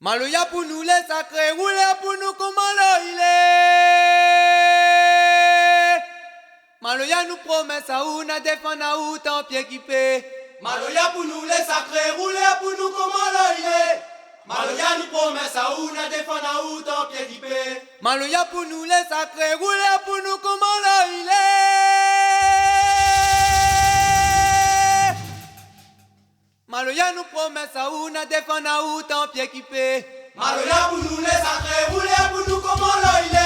Maloya pour nous les sacrés, roulez pour nous comment il est. Maloya nous promet ça ou n'a défend à ou tant pied qui paie. Maloya pour nous les sacrés, roulez pour nous comment il est. Maloya nous promet ça ou n'a défend à ou tant pied qui paie. Maloya pour nous les sacrés, roulez pour nous comment il est. Maloya nous promet ça ou n'a défend à ou tant pied qui paie. Maloya pour nous les sacrés, roulez pour nous comment il est.